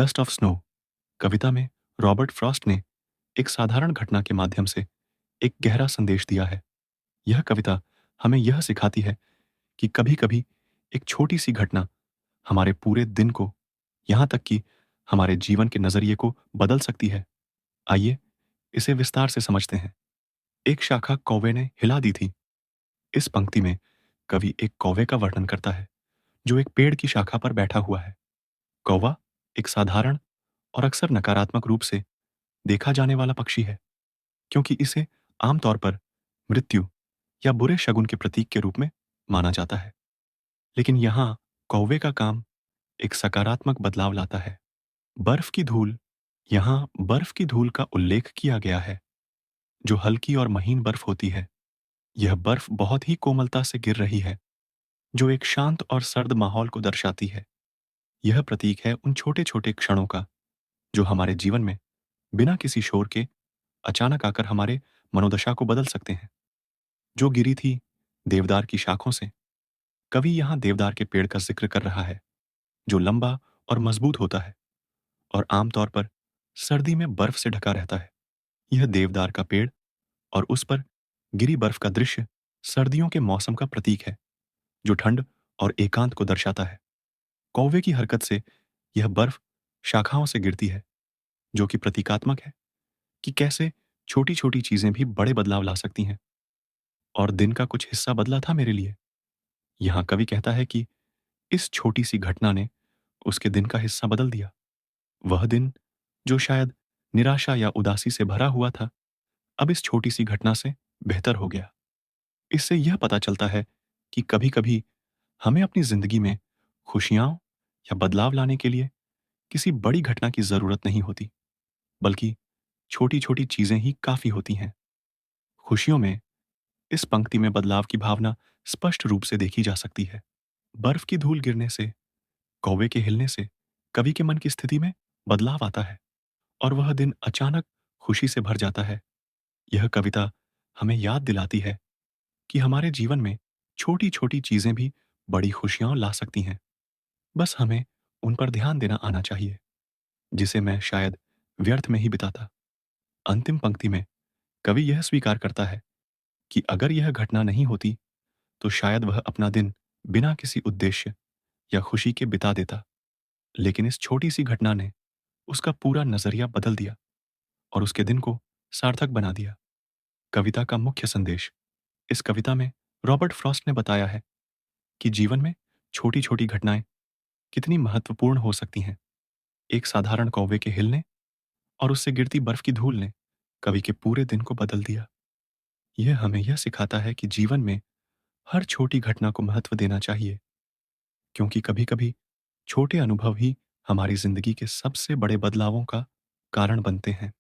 Dust of snow कविता में Robert Frost ने एक साधारण घटना के माध्यम से एक गहरा संदेश दिया है। यह कविता हमें यह सिखाती है कि कभी-कभी एक छोटी-सी घटना हमारे पूरे दिन को, यहाँ तक कि हमारे जीवन के नज़रिए को बदल सकती है। आइए इसे विस्तार से समझते हैं। एक शाखा कौवे ने हिला दी थी। इस पंक्ति में कवि एक कौवे का वर्णन करता है, जो एक पेड़ की शाखा पर बैठा हुआ है। कौवा एक साधारण और अक्सर नकारात्मक रूप से देखा जाने वाला पक्षी है, क्योंकि इसे आमतौर पर मृत्यु या बुरे शगुन के प्रतीक के रूप में माना जाता है। लेकिन यहाँ कौवे का काम एक सकारात्मक बदलाव लाता है। बर्फ की धूल, यहाँ बर्फ की धूल का उल्लेख किया गया है, जो हल्की और महीन बर्फ होती है। यह बर्फ बहुत ही कोमलता से गिर रही है, जो एक शांत और सर्द माहौल को दर्शाती है। यह प्रतीक है उन छोटे-छोटे क्षणों का, जो हमारे जीवन में बिना किसी शोर के अचानक आकर हमारे मनोदशा को बदल सकते हैं। जो गिरी थी देवदार की शाखों से। कवि यहाँ देवदार के पेड़ का जिक्र कर रहा है, जो लंबा और मजबूत होता है और आमतौर पर सर्दी में बर्फ से ढका रहता है। यह देवदार का पेड़ और उस पर गिरी बर्फ का दृश्य सर्दियों के मौसम का प्रतीक है, जो ठंड और एकांत को दर्शाता है। कौवे की हरकत से यह बर्फ शाखाओं से गिरती है, जो कि प्रतीकात्मक है कि कैसे छोटी-छोटी चीजें भी बड़े बदलाव ला सकती हैं। और दिन का कुछ हिस्सा बदला था मेरे लिए। यहाँ कवि कहता है कि इस छोटी सी घटना ने उसके दिन का हिस्सा बदल दिया। वह दिन जो शायद निराशा या उदासी से भरा हुआ था, अब इस छोटी सी घटना से बेहतर हो गया। इससे यह पता चलता है कि कभी-कभी हमें अपनी जिंदगी में खुशियां या बदलाव लाने के लिए किसी बड़ी घटना की जरूरत नहीं होती, बल्कि छोटी-छोटी चीजें ही काफी होती हैं। खुशियों में इस पंक्ति में बदलाव की भावना स्पष्ट रूप से देखी जा सकती है। बर्फ की धूल गिरने से, कौवे के हिलने से कवि के मन की स्थिति में बदलाव आता है और वह दिन अचानक खुशी से भर जाता है। यह कविता हमें याद दिलाती है कि हमारे जीवन में छोटी-छोटी चीजें भी बड़ी खुशियां ला सकती हैं। बस हमें उन पर ध्यान देना आना चाहिए, जिसे मैं शायद व्यर्थ में ही बिताता। अंतिम पंक्ति में कवि यह स्वीकार करता है कि अगर यह घटना नहीं होती, तो शायद वह अपना दिन बिना किसी उद्देश्य या खुशी के बिता देता। लेकिन इस छोटी सी घटना ने उसका पूरा नजरिया बदल दिया और उसके दिन को सार्थक बना दिया। कविता का मुख्य संदेश। इस कविता में रॉबर्ट फ्रॉस्ट ने बताया है कि जीवन में छोटी-छोटी घटनाएं कितनी महत्वपूर्ण हो सकती हैं। एक साधारण कौवे के हिलने और उससे गिरती बर्फ की धूल ने कवि के पूरे दिन को बदल दिया। यह हमें यह सिखाता है कि जीवन में हर छोटी घटना को महत्व देना चाहिए, क्योंकि कभी-कभी छोटे अनुभव ही हमारी जिंदगी के सबसे बड़े बदलावों का कारण बनते हैं।